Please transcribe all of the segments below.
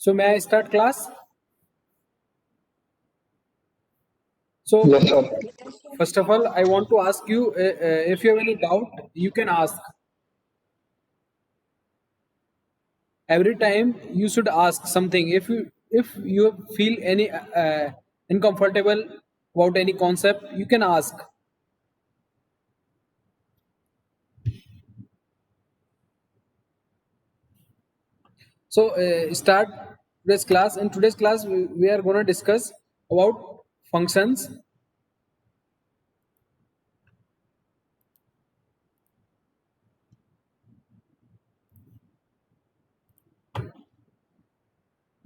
So may I start class? So Yes, sir. first of all, I want to ask you if you have any doubt, you can ask. Every time you should ask something. If you feel any uncomfortable about any concept, you can ask. So start today's class. In today's class, we are going to discuss about functions.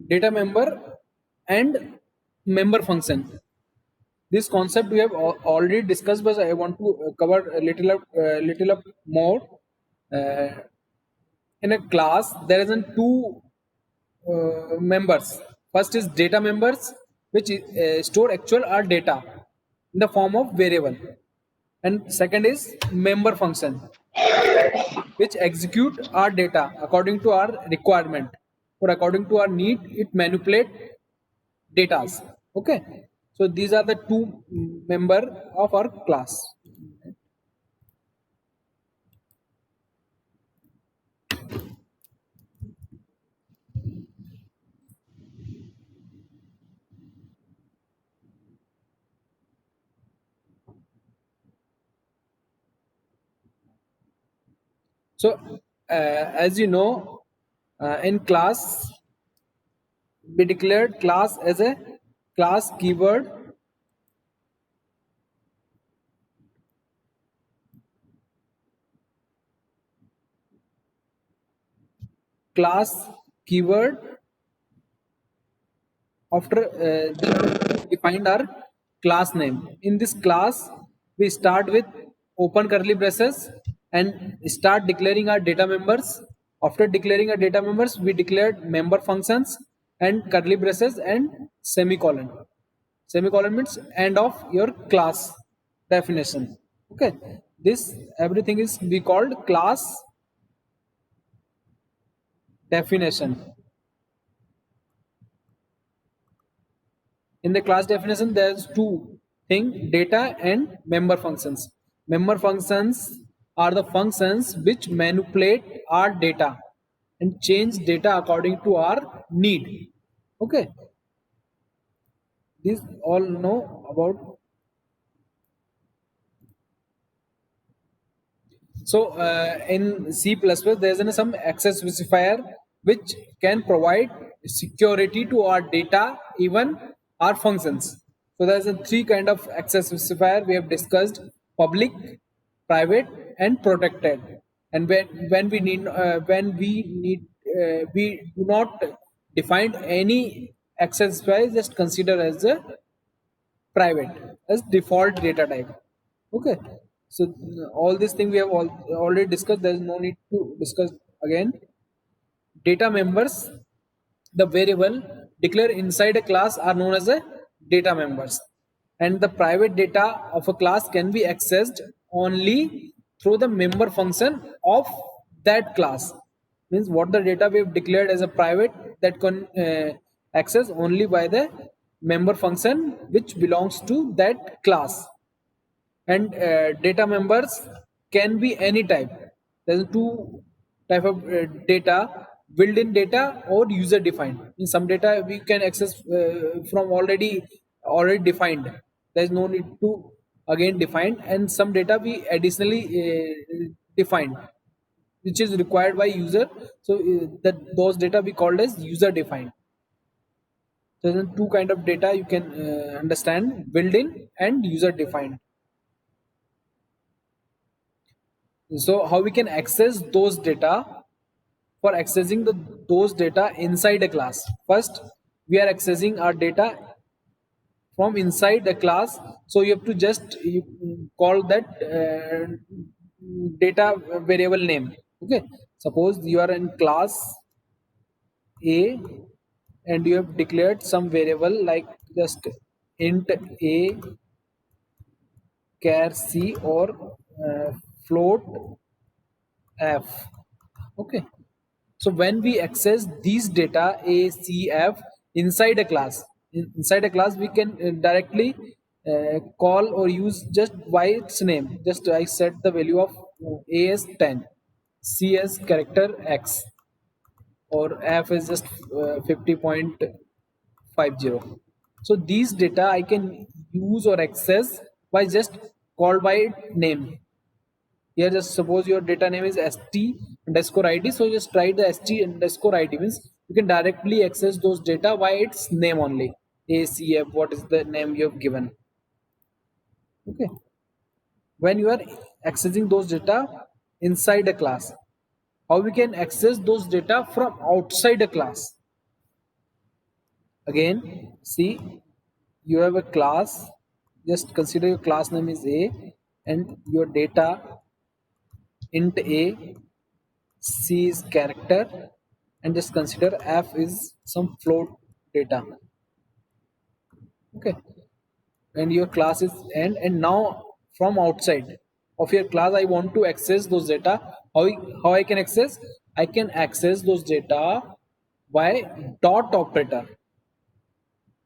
Data member and member function. This concept we have already discussed, but I want to cover a little up more. Uh, in a class, there isn't two members. First is data members, which store actual our data in the form of variable, and second is member function, which execute our data according to our requirement or according to our need. It manipulate datas. Okay, so these are the two member of our class. So as you know, in class we declared class as a class keyword, class keyword after we defined our class name. In this class, we start with open curly braces and start declaring our data members. After declaring our data members, we declared member functions and curly braces and semicolon. Semicolon means end of your class definition. Okay, this everything is we called class definition. In the class definition, there's two thing: data and member functions. Member functions are the functions which manipulate our data and change data according to our need. Okay, these all know about. So in C++, there's some access specifier which can provide security to our data, even our functions. So there's a three kind of access specifier we have discussed: public, private, and protected. And when we do not define any access specifier, just consider as a private as default data type. Okay, so all this thing we have already discussed. There is no need to discuss again. Data members, the variable declared inside a class, are known as a data members, and the private data of a class can be accessed only through the member function of that class. Means what the data we have declared as a private, that can access only by the member function which belongs to that class. And data members can be any type. There's two type of data: built-in data or user defined. In some data we can access from already defined. There's no need to again define, and some data we additionally define, which is required by user. So that those data we called as user defined. So there's two kind of data you can understand: built-in and user defined. So how we can access those data? For accessing those data inside a class, first we are accessing our data from inside the class. So you have to just call that data variable name. Okay, suppose you are in class A and you have declared some variable like just int a, char c, or float f. Okay, So when we access these data A, C, F inside a class, inside a class we can directly call or use just by its name. Just I set the value of A as 10, C as character X, or F is just 50.50. So these data I can use or access by just call by name. Here just suppose your data name is st underscore id, so just write the st underscore id, means you can directly access those data by its name only. ACF, what is the name you have given. Okay, when you are accessing those data inside a class, how we can access those data from outside a class? Again, see, you have a class, just consider your class name is A, and your data int A, C is character, and just consider F is some float data. Okay, and your class is end, and now from outside of your class I want to access those data. How I can access? I can access those data by dot operator.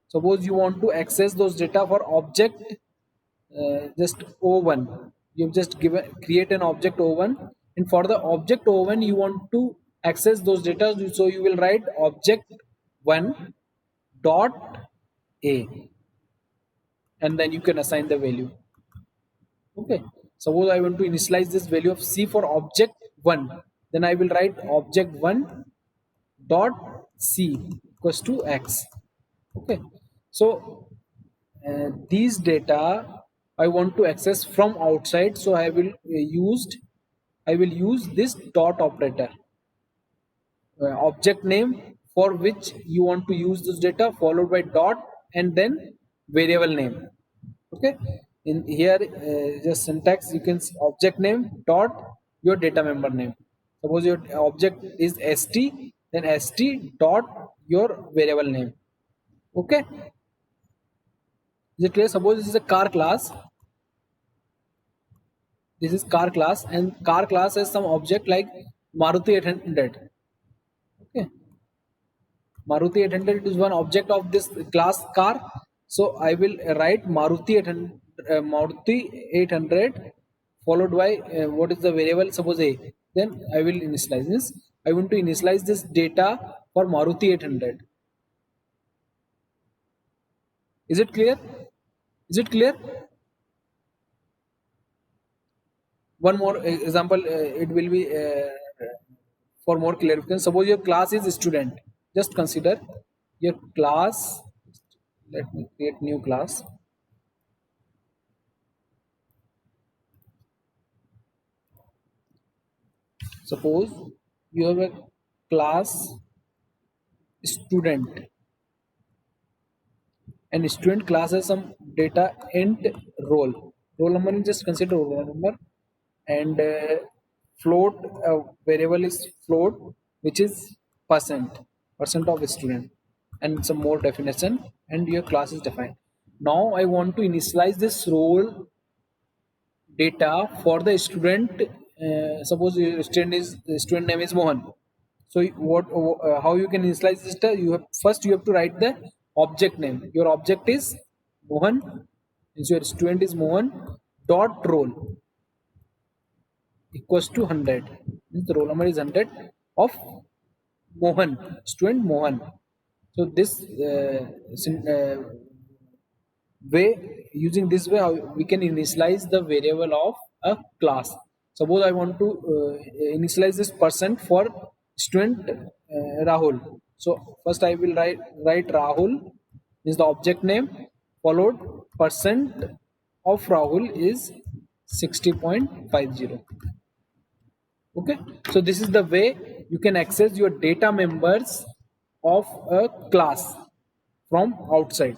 Suppose you want to access those data for object just O1. You've just given create an object O1, and for the object O1 you want to access those data. So you will write object 1 dot A, and then you can assign the value. Okay. Suppose I want to initialize this value of C for object 1, then I will write object 1 dot C equals to X. Okay. So these data I want to access from outside, so I will use this dot operator. Object name for which you want to use this data, followed by dot, and then variable name. Okay, in here just syntax, you can object name dot your data member name. Suppose your object is st, then st dot your variable name. Okay, is it clear? Suppose this is a car class. This is car class, and car class has some object like Maruti 800. Okay, Maruti 800 is one object of this class car. So I will write Maruti 800 followed by what is the variable, suppose A. Then I will initialize this. I want to initialize this data for Maruti 800. Is it clear? Is it clear? One more example, it will be for more clarification. Suppose your class is student. Just consider your class. Let me create new class. Suppose you have a class student, and student class has some data int roll number, and just consider roll number, and float variable is float, which is percent of student, and some more definition, and your class is defined. Now I want to initialize this role data for the student. Suppose your student name is Mohan. So what how you can initialize this data? You have to write the object name. Your object is Mohan, and your student is Mohan dot roll equals to 100. The roll number is 100 of Mohan, student Mohan. So this way, using this way, how we can initialize the variable of a class. Suppose I want to initialize this percent for student Rahul. So first I will write Rahul is the object name, followed percent of Rahul is 60.50. Okay, so this is the way you can access your data members of a class from outside.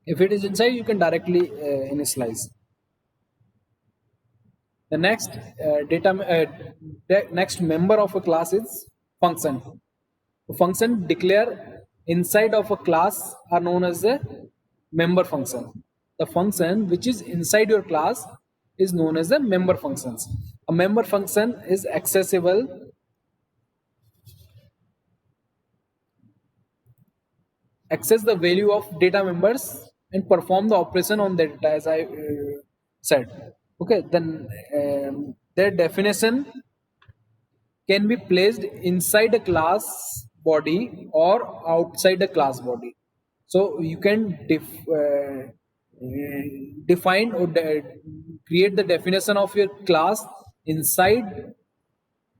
If it is inside, you can directly initialize. The next member of a class is function. A function declare inside of a class are known as a member function. The function which is inside your class is known as the member functions. A member function is access the value of data members and perform the operation on the data, as I said. Okay, then their definition can be placed inside a class body or outside a class body. So you can define or create the definition of your class inside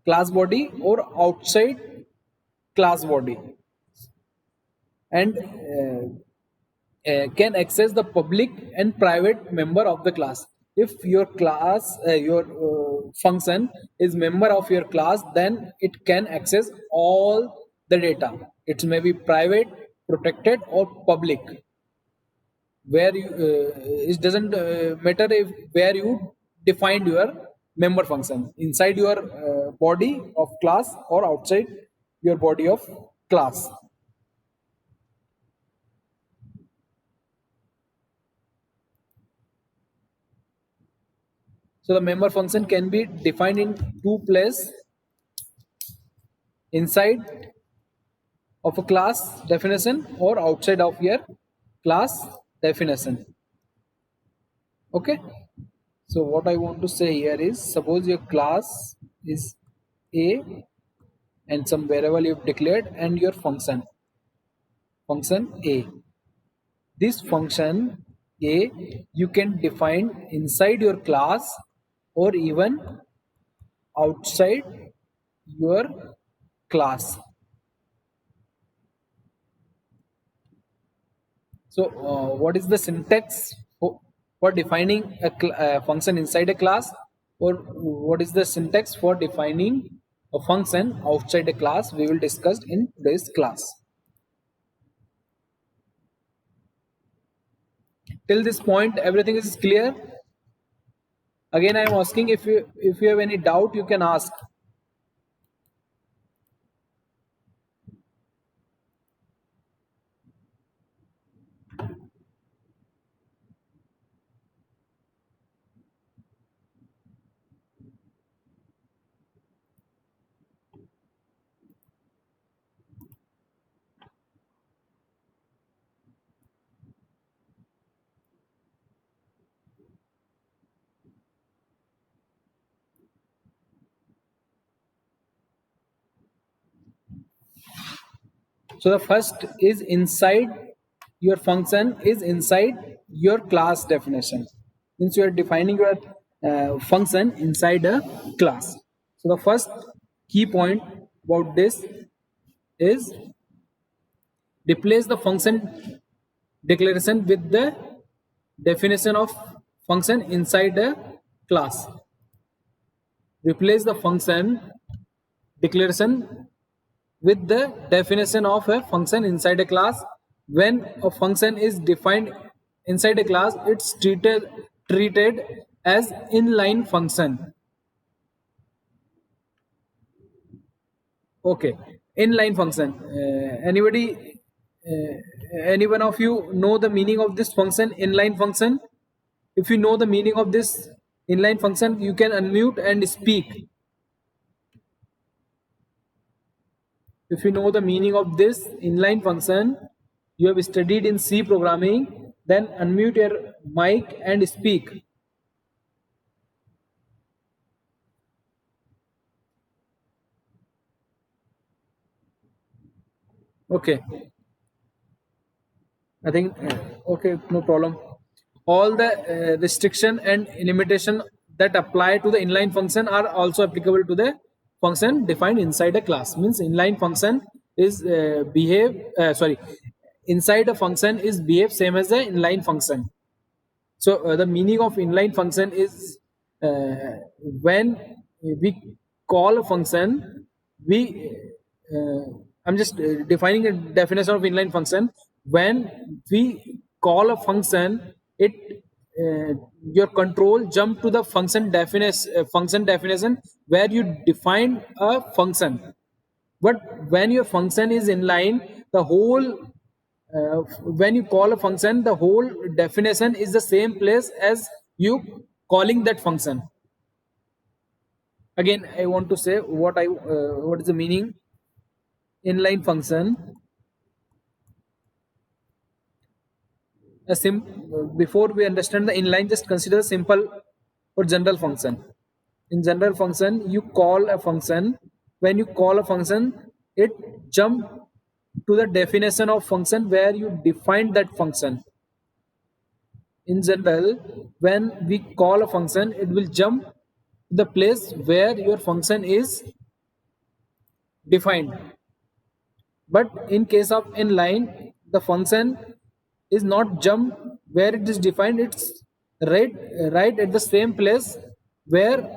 class body or outside class body, and can access the public and private member of the class. If your function is member of your class, then it can access all the data. It may be private, protected, or public. Where you it doesn't matter if where you defined your member function, inside your body of class or outside your body of class. So the member function can be defined in two places: inside of a class definition or outside of your class definition. Okay. So what I want to say here is, suppose your class is A and some variable you've declared and your function A. This function A you can define inside your class or even outside your class. So what is the syntax for defining a function inside a class, or what is the syntax for defining a function outside a class, we will discuss in today's class. Till this point everything is clear? Again I am asking, if you have any doubt you can ask. So the first is inside your function is inside your class definition. Means you are defining your function inside a class. So the first key point about this is replace the function declaration with the definition of function inside a class. Replace the function declaration with the definition of a function inside a class. When a function is defined inside a class, it's treated as inline function. Okay, inline function. Any one of you know the meaning of this function, inline function? If you know the meaning of this inline function, you can unmute and speak. If you know the meaning of this inline function, you have studied in C programming, then unmute your mic and speak. Okay. I think, okay, no problem. All the restriction and limitation that apply to the inline function are also applicable to the function defined inside a class. Means inline function is inside a function is behave same as the inline function. So the meaning of inline function is when we call a function, we I'm just defining a definition of inline function. When we call a function, it your control jump to the function definition where you define a function. But when your function is inline, the whole when you call a function, the whole definition is the same place as you calling that function. Again, I want to say what is the meaning inline function. Before we understand the inline, just consider a simple or general function. In general function, you call a function. When you call a function, it jump to the definition of function where you define that function. In general, when we call a function, it will jump to the place where your function is defined. But in case of inline, the function is not jump where it is defined. It's right at the same place where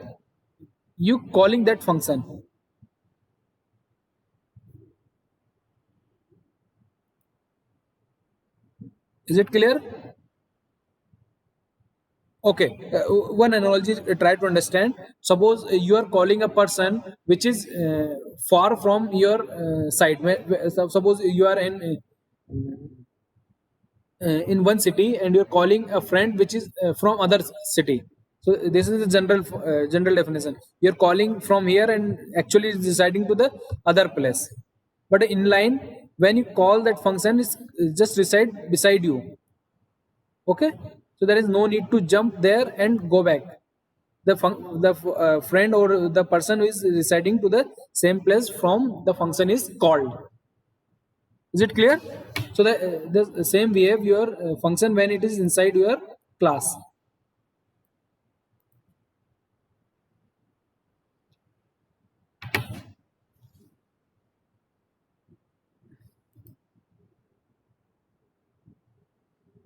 you calling that function. Is it clear? Okay, one analogy, try to understand. Suppose you are calling a person which is far from your side. Suppose you are in one city and you're calling a friend which is from other city. So this is the general definition. You're calling from here and actually is deciding to the other place. But inline, when you call that function, is just reside beside you. Okay, so there is no need to jump there and go back. The friend or the person who is residing to the same place from the function is called. Is it clear? So the same behave your function when it is inside your class.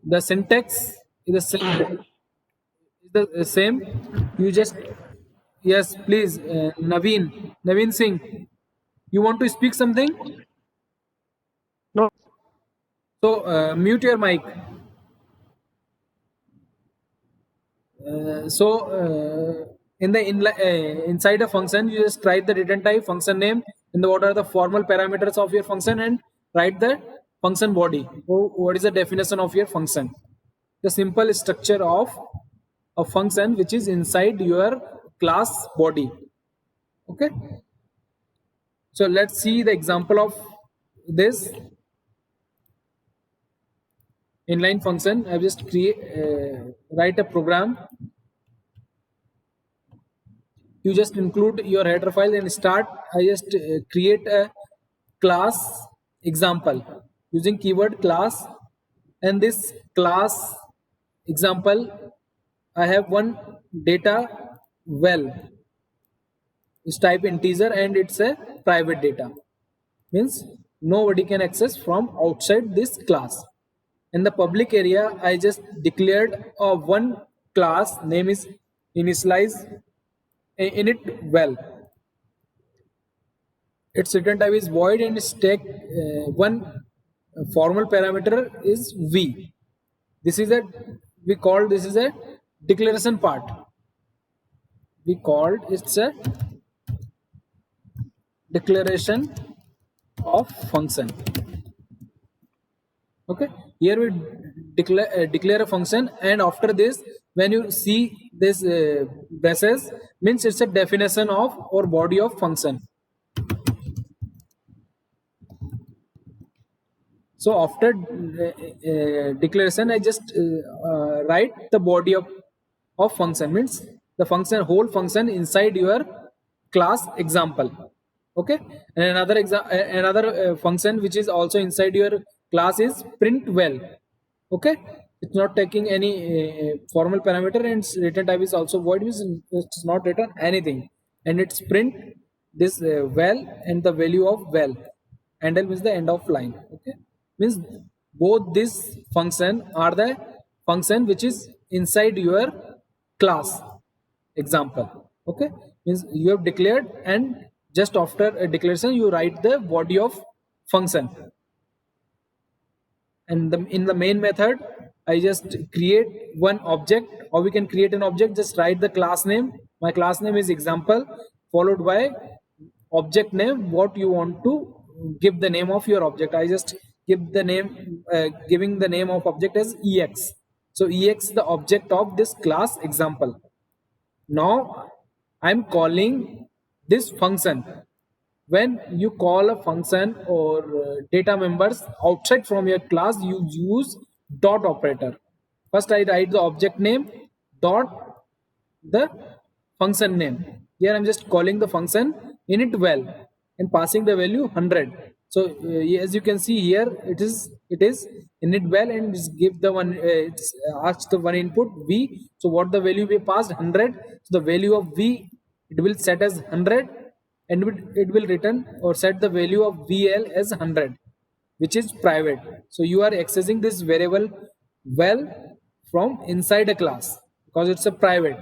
The syntax is the same. You just, yes, please, Naveen Singh, you want to speak something? No, So mute your mic. In the inside a function, you just write the return type, function name, and what are the formal parameters of your function, and write the function body. What is the definition of your function? The simple structure of a function which is inside your class body. Okay. So let's see the example of this inline function. I've just write a program. You just include your header file and start. I just create a class example using keyword class, and this class example, I have one data well, is type integer and it's a private data, means nobody can access from outside this class. In the public area, I just declared one class name is initialize in it well. Its return type is void and stack one formal parameter is v. This is a, we called this is a declaration part. We called it's a declaration of function. Okay, here we declare a function, and after this, when you see this braces, means it's a definition of or body of function. So after declaration, I just write the body of function, means the function, whole function inside your class example. Okay, and another function which is also inside your class is print well. Okay, it's not taking any formal parameter, and its return type is also void, means it's not return anything, and it's print this well and the value of well. End means the end of line. Okay, means both this function are the function which is inside your class example. Okay, means you have declared, and just after a declaration you write the body of function. And in the main method, I just create one object, or we can create an object, just write the class name. My class name is example, followed by object name, what you want to give the name of your object. I just give the name, giving the name of object as ex. So ex the object of this class example. Now I'm calling this function. When you call a function or data members outside from your class, you use dot operator. First I write the object name dot the function name. Here I'm just calling the function init well and passing the value 100. So as you can see here, it is init well and just give the one it's asked the one input v. So what the value we passed 100. So the value of v, it will set as 100, and it will return or set the value of vl as 100, which is private. So you are accessing this variable well from inside a class because it's a private.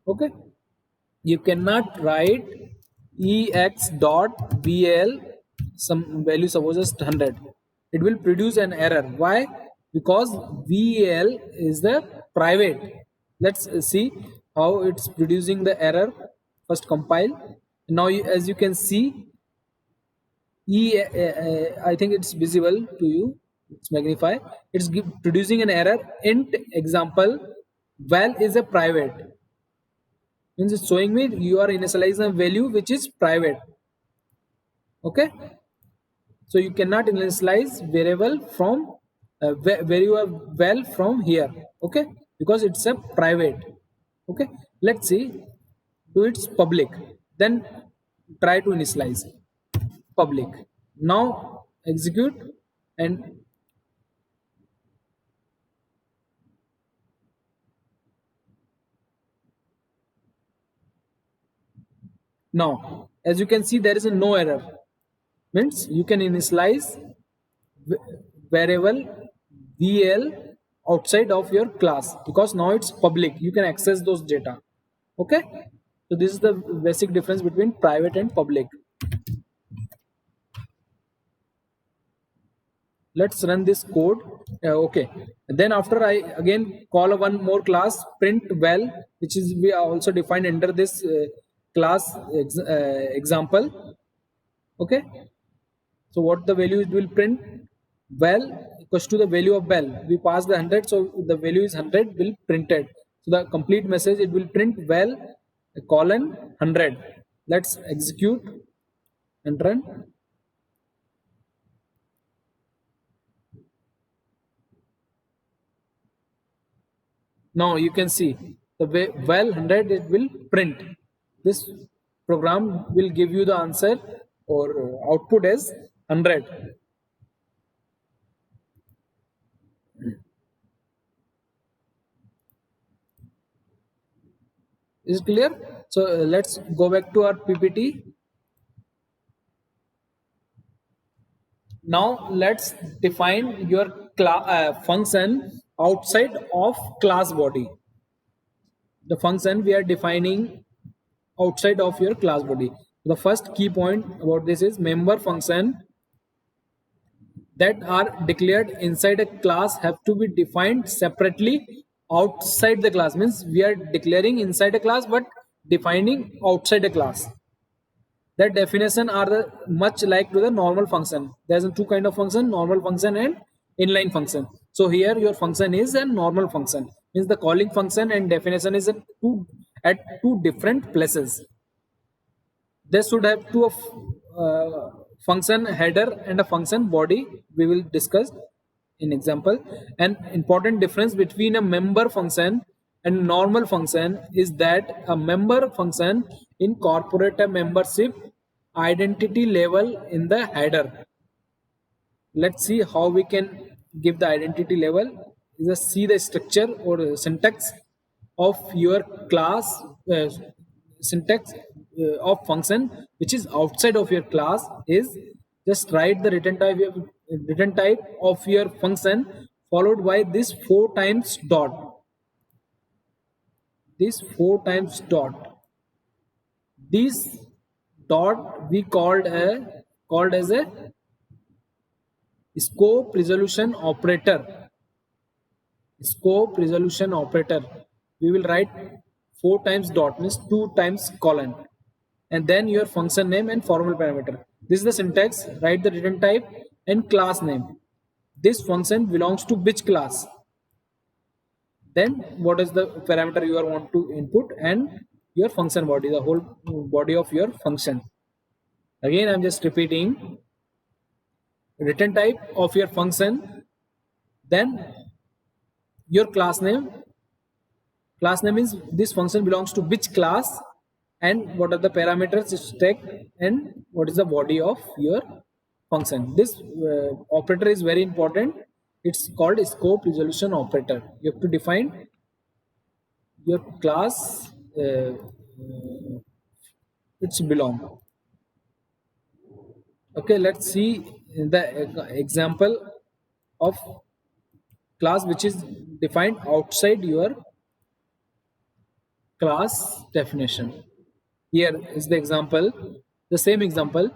Okay, you cannot write ex dot bl some value suppose as 100. It will produce an error. Why? Because val is the private. Let's see how it's producing the error. First compile. Now as you can see, I think it's visible to you. It's magnify. It's producing an error. Int example val is a private, means it's showing me you are initializing a value which is private. Okay, so you cannot initialize variable from where you are well from here. Okay, because it's a private. Okay, let's see, do it's public, then try to initialize public. Now execute, and now as you can see there is a no error, means you can initialize variable vl outside of your class because now it's public, you can access those data. Okay, so this is the basic difference between private and public. Let's run this code. Okay, and then after I again call one more class print well, which is we are also defined under this class example. Okay, so what the value it will print? Well equals to the value of bell. We pass the 100, so the value is 100 will printed. So the complete message it will print well colon 100. Let's execute and run. Now you can see the way well 100 it will print. This program will give you the answer or output as 100. Is it clear? So let's go back to our PPT. Now let's define your function outside of class body. The function we are defining outside of your class body. The first key point about this is member function that are declared inside a class have to be defined separately outside the class. Means we are declaring inside a class but defining outside a class. That definition are much like to the normal function. There's a two kind of function, normal function and inline function. So here your function is a normal function, means the calling function and definition is at two different places. They should have two of function header and a function body. We will discuss in example. An important difference between a member function and normal function is that a member function incorporate a membership identity label in the header. Let's see how we can give the identity label. Just see the structure or syntax of your class, syntax of function which is outside of your class is just write the return type of your function followed by this 4 times dot. This 4 times dot. This dot we called as a scope resolution operator. Scope resolution operator. We will write 4 times dot, means 2 times colon, and then your function name and formal parameter. This is the syntax. Write the return type and class name. This function belongs to which class? then what is the parameter you are want to input, and your function body, the whole body of your function. Again, I'm just repeating: return type of your function, then your class name. Class name means this function belongs to which class, and what are the parameters it's take, and what is the body of your function. This operator is very important. It's called scope resolution operator. You have to define your class which belong. Okay, let's see the example of class which is defined outside your class definition. Here is the example, the same example.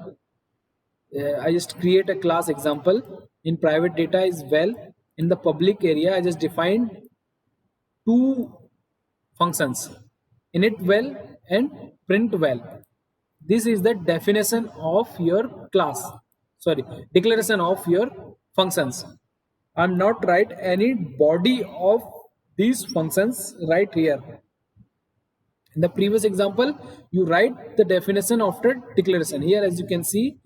I just create a class example. In private data is well. In the public area, I just defined two functions: init well and print well. This is the definition of your class. Sorry, declaration of your functions. I'm not write any body of these functions right here. In the previous example, you write the definition after declaration. Here, as you can see,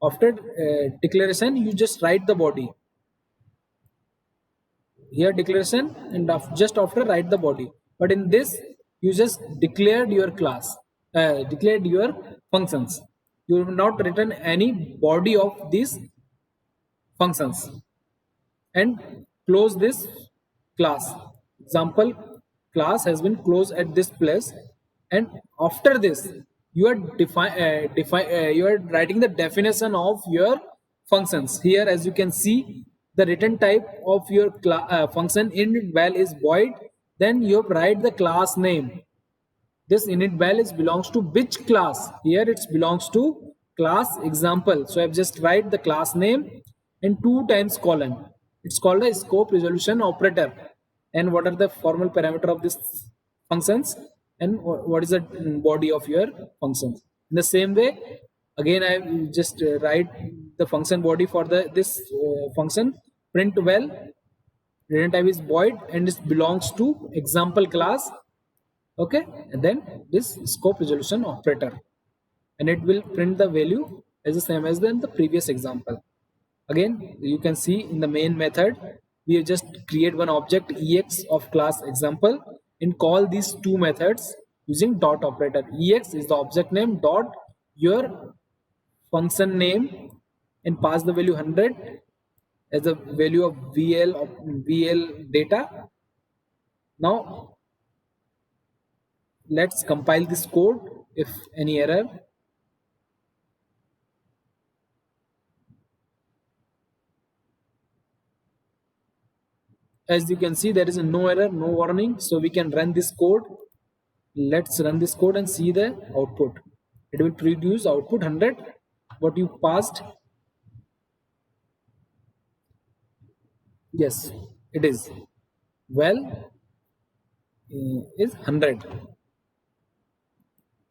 after declaration, you just write the body. Here, declaration, and just after write the body. But in this, you just declared your class, declared your functions. You have not written any body of these functions, and close this class. Example class has been closed at this place, and after this you are you are writing the definition of your functions. Here, as you can see, the return type of your function in val is void. Then you write the class name. This init val is belongs to which class? Here it belongs to class example. So I've just write the class name and 2 times colon. It's called a scope resolution operator. And what are the formal parameter of this functions, and what is the body of your functions? In the same way, again I just write the function body for the this function print well. Return type is void and it belongs to example class. Okay, and then this scope resolution operator, and it will print the value as the same as in the previous example. Again, you can see in the main method, we just create one object ex of class example and call these two methods using dot operator. Ex is the object name, dot your function name, and pass the value 100 as the value of VL data. Now let's compile this code. If any error, as you can see, there is no error, no warning, so we can run this code. Let's run this code and see the output. It will produce output 100 what you passed. Yes, it is well is 100.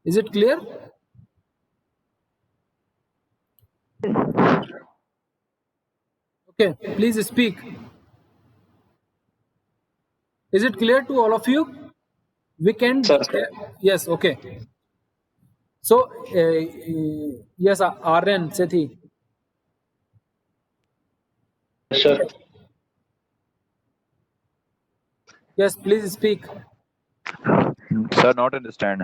Is it clear? Okay, please speak. Is it clear to all of you? We can. Sir. Yes, okay. So yes, Aryan Sethi. Sure. Yes, please speak. Sir, not understand.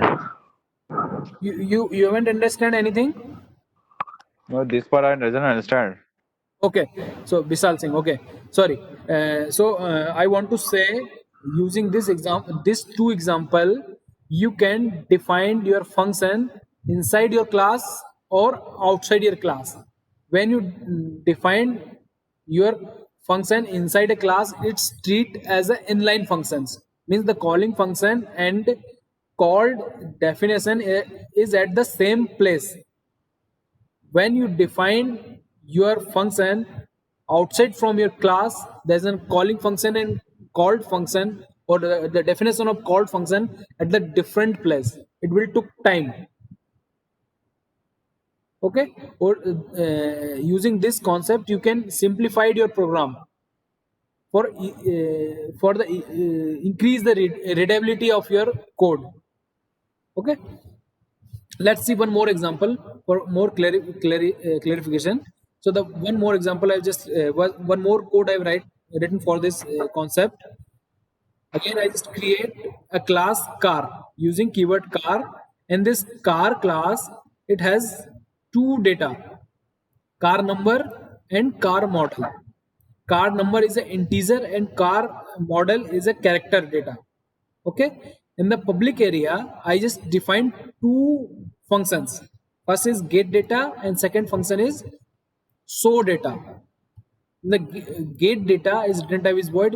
You haven't understand anything? No, this part I doesn't understand. Okay, so Bisal Singh. Okay, sorry. I want to say, using this example, this two example, you can define your function inside your class or outside your class. When you define your function inside a class, it's treat as an inline functions. Means the calling function and called definition is at the same place. When you define your function outside from your class, there's a calling function and called function, or the definition of called function at the different place. It will took time. Okay, or using this concept, you can simplify your program. for the increase the readability of your code. Okay, let's see one more example for more clarification. So the one more example I've just one more code I've written for this concept. Again, I just create a class car using keyword car, and this car class, it has two data: car number and car model. Car number is an integer and car model is a character data. Okay, in the public area I just defined two functions. First is get data and second function is show data. The get data is return type is void,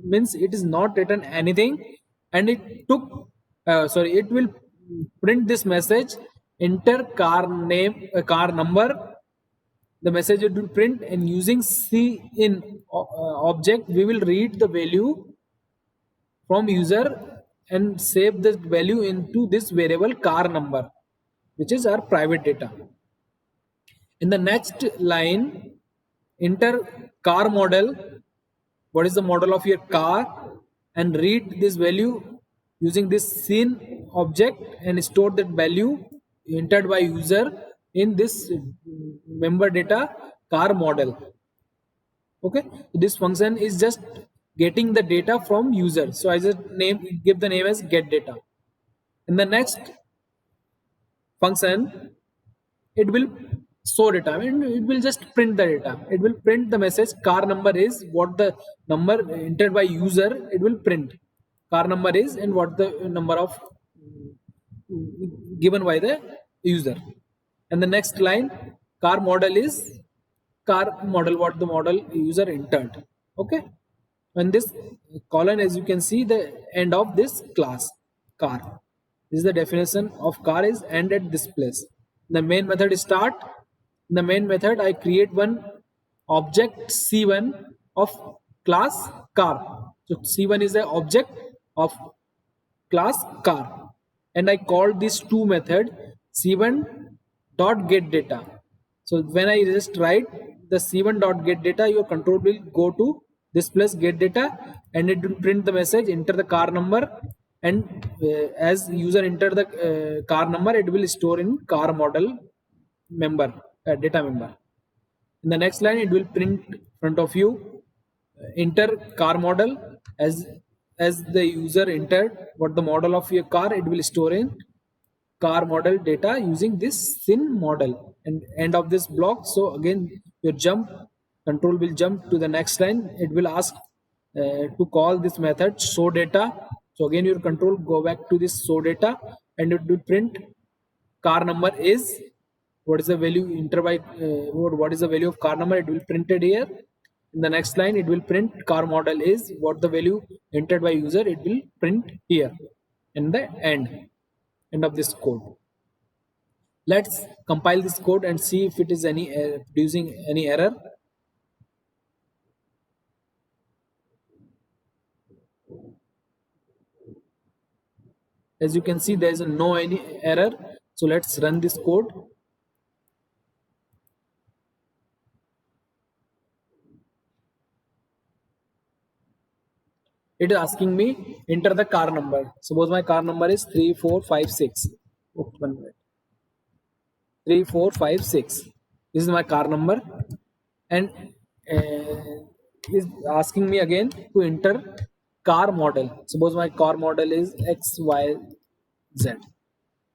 means it is not written anything, and it took it will print this message: enter car name, car number. The message it will print, and using cin object we will read the value from user and save this value into this variable car number, which is our private data. In the next line, enter car model, what is the model of your car, and read this value using this scene object and store that value entered by user in this member data car model. Okay, so this function is just getting the data from user, so I just give the name as get data. In the next function, it will show data, and it will just print the data. It will print the message car number is what the number entered by user, it will print car number is and what the number of given by the user. And the next line, car model is car model, what the model user entered. Okay, and this colon, as you can see, the end of this class car. This is the definition of car is end at this place. The main method is start. In the main method I create one object c1 of class car. So c1 is the object of class car, and I call these two method c1 dot get data. So when I just write the c1 dot get data, your control will go to this place get data, and it will print the message enter the car number, and as user enter the car number, it will store in car model member data member. In the next line, it will print front of you enter car model, as the user entered what the model of your car, it will store in car model data using this sin model, and end of this block. So again your control will jump to the next line. It will ask to call this method show data. So again your control go back to this show data, and it will print car number is what is the value enter by what is the value of car number, it will print it here. In the next line it will print car model is what the value entered by user, it will print here in the end of this code. Let's compile this code and see if it is any producing any error. As you can see, there is no any error. So let's run this code. It is asking me enter the car number. Suppose my car number is 3456. Oh, 1 minute. 3456. This is my car number, and is asking me again to enter car model. Suppose my car model is XYZ.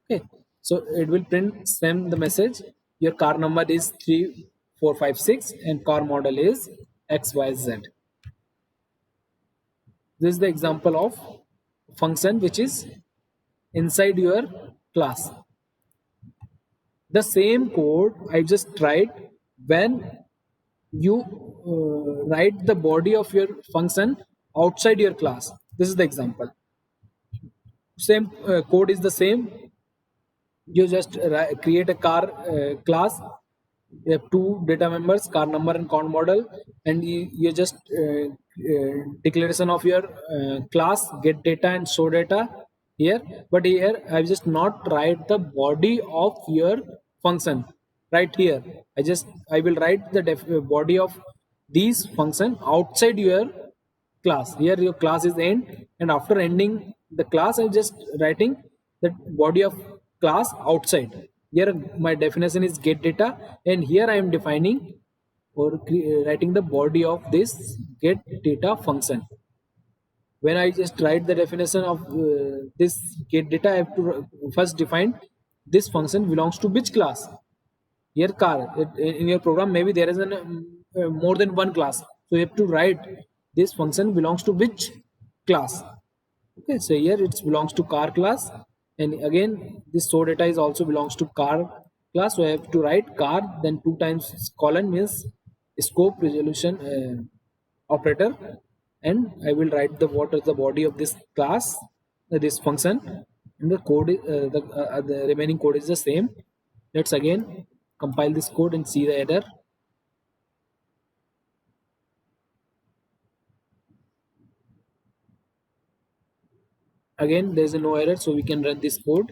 Okay, so it will print send the message your car number is 3456 and car model is XYZ. This is the example of function which is inside your class. The same code I just tried when you write the body of your function outside your class. This is the example. Same code is the same. You just create a car class. You have two data members, car number and car model, and you just declaration of your class get data and show data here. But here I just not write the body of your function right here. I will write the body of these function outside your class. Here your class is end, and after ending the class, I'm just writing the body of class outside. Here my definition is get data, and here I am defining or writing the body of this get data function. When I just write the definition of this get data, I have to first define this function belongs to which class. Here car in your program maybe there is an more than one class, so you have to write this function belongs to which class. Okay, so here it belongs to car class, and again this show data is also belongs to car class, so I have to write car, then 2 times colon means scope resolution operator, and I will write the what is the body of this class, this function, and the code the remaining code is the same. Let's again compile this code and see the error. Again, there is no error, so we can run this code.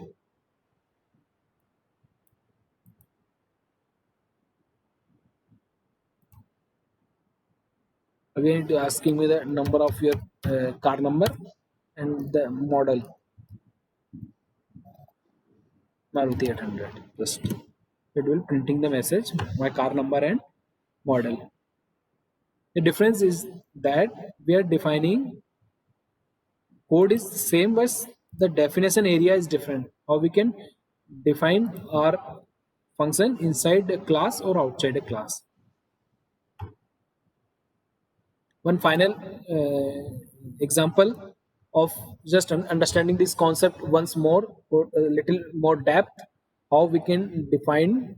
Again, it is asking me the number of your car number and the model Maruti 800. Just it will printing the message my car number and model. The difference is that we are defining code is same, but the definition area is different. How we can define our function inside a class or outside a class. One final example of just understanding this concept once more, or a little more depth, how we can define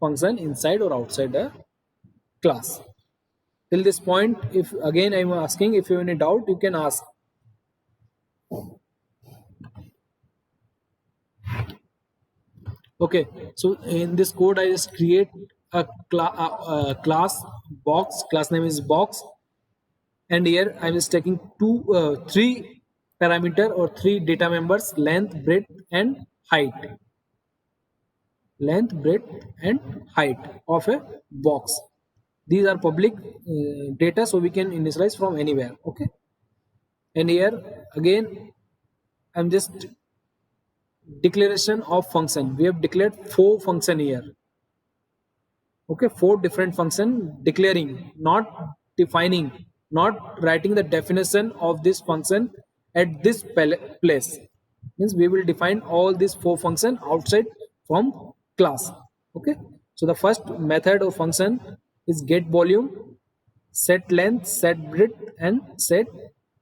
function inside or outside a class. Till this point, if again I'm asking, if you have any doubt, you can ask. Okay, so in this code I just create a class box. Class name is box, and here I'm just taking three parameter or three data members: length, breadth, and height. Length, breadth, and height of a box. These are public data, so we can initialize from anywhere. Okay, and here again I'm just declaration of function. We have declared 4 function here. Okay, 4 different function declaring, not defining, not writing the definition of this function at this place. Means we will define all these 4 function outside from class. Okay, so the first method or function is get volume, set length, set breadth, and set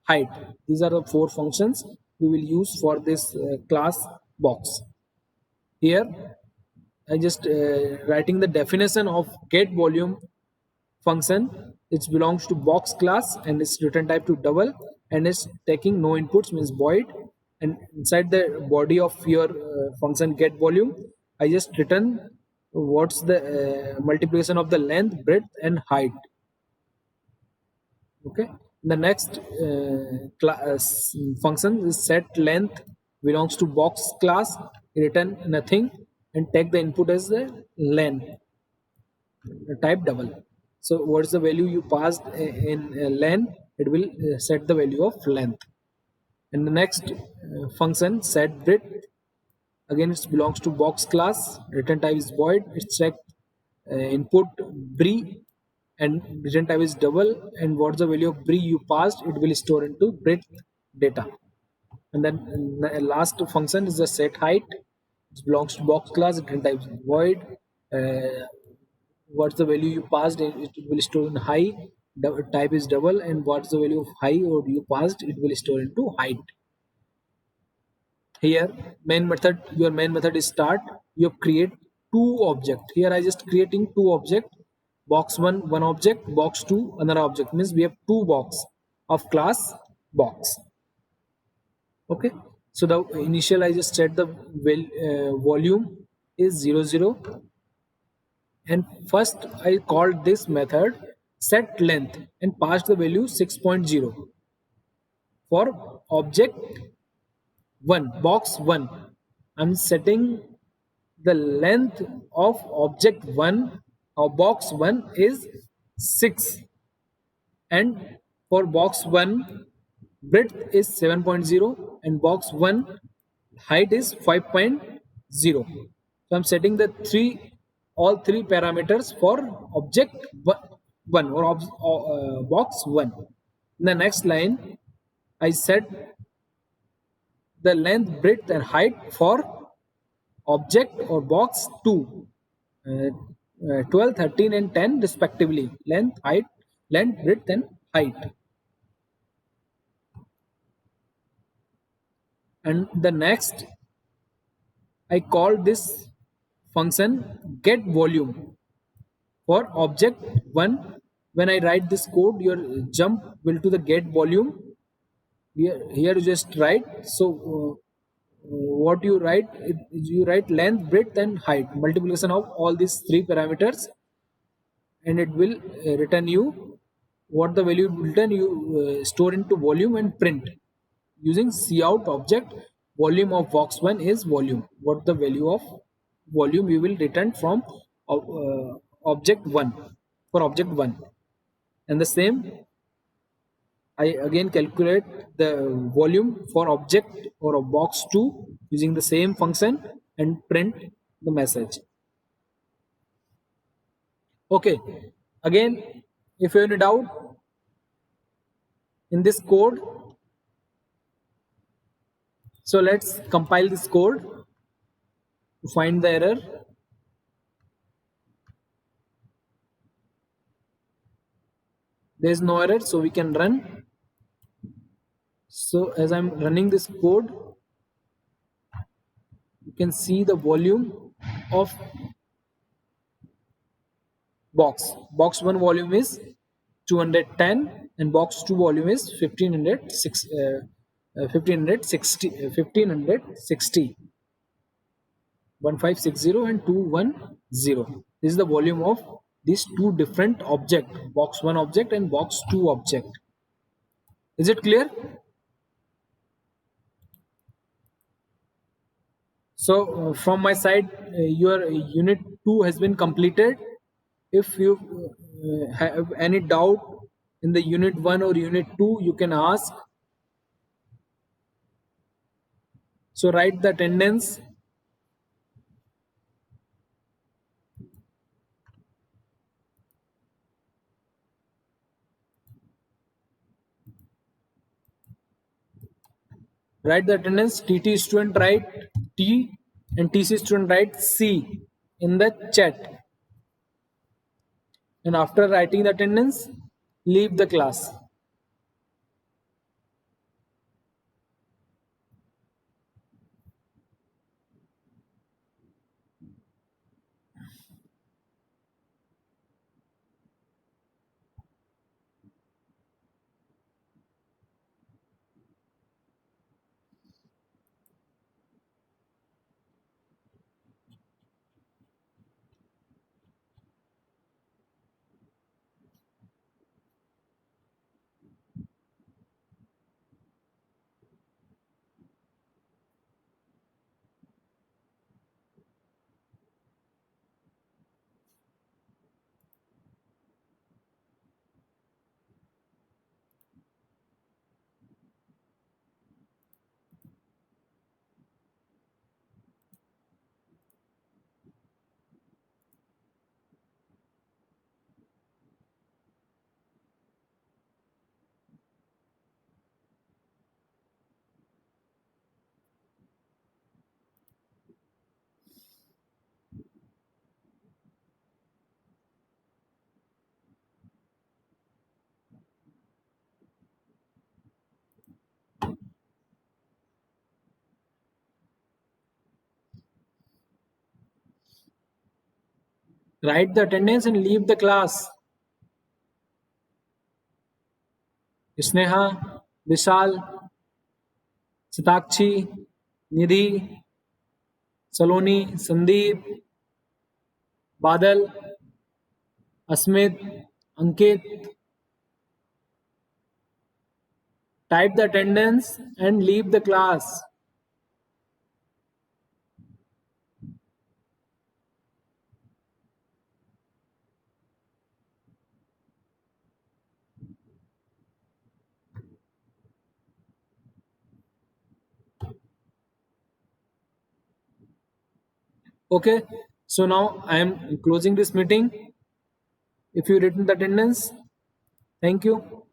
height. These are the 4 functions we will use for this class box. Here I just writing the definition of get volume function. It belongs to box class and its return type to double, and it's taking no inputs means void. And inside the body of your function get volume, I just return what's the multiplication of the length, breadth, and height. Okay, the next function is set length, belongs to box class, return nothing, and take the input as the length, type double. So what's the value you passed in length, it will set the value of length. And the next function set breadth, again it belongs to box class, return type is void, it's check input bre, and return type is double, and what's the value of bre you passed, it will store into breadth data. And then the last function is the set height. It belongs to box class, return type is void. What's the value you passed, it will store in high, type is double, and what's the value of high or you passed, it will store into height. Here main method, your main method is start. You create 2 object. Here I just creating 2 object. Box 1 one object, box 2 another object, means we have 2 box of class box. Okay, so the initial I just set the volume is 00, and first I called this method set length and passed the value 6.0 for object 1, box 1. I'm setting the length of object 1 or box 1 is 6, and For box 1, breadth is 7.0 and box 1 height is 5.0. So I'm setting the all three parameters for object 1 or box 1. In the next line, I set the length, breadth, and height for object or box 2, 12, 13, and 10 respectively. Length, breadth, and height. And the next, I call this function get volume for object 1. When I write this code, your jump will to the get volume. Here you just write. So what you write, you write length, breadth, and height, multiplication of all these three parameters, and it will return you what the value will return. You store into volume and print using cout object. Volume of box 1 is volume. What the value of volume you will return from object 1 for object 1. And the same, I again calculate the volume for object or a box 2 using the same function and print the message. Okay, again, if you have any doubt in this code, so let's compile this code to find the error. There is no error, so we can run. So as I'm running this code, you can see the volume of box 1 volume is 210 and box 2 volume is 1560 1560 and 210. This is the volume of these two different object, box 1 object and box 2 object. Is it clear? So from my side, your unit 2 has been completed. If you have any doubt in the unit 1 or unit 2, you can ask. So write the attendance. Write the attendance. TT student write T and TC student write C in the chat. And after writing the attendance, leave the class. Write the attendance and leave the class. Sneha, Vishal, Satakshi, Nidhi, Saloni, Sandeep, Badal, Asmit, Ankit. Type the attendance and leave the class. Okay, so now I am closing this meeting. If you written the attendance, thank you.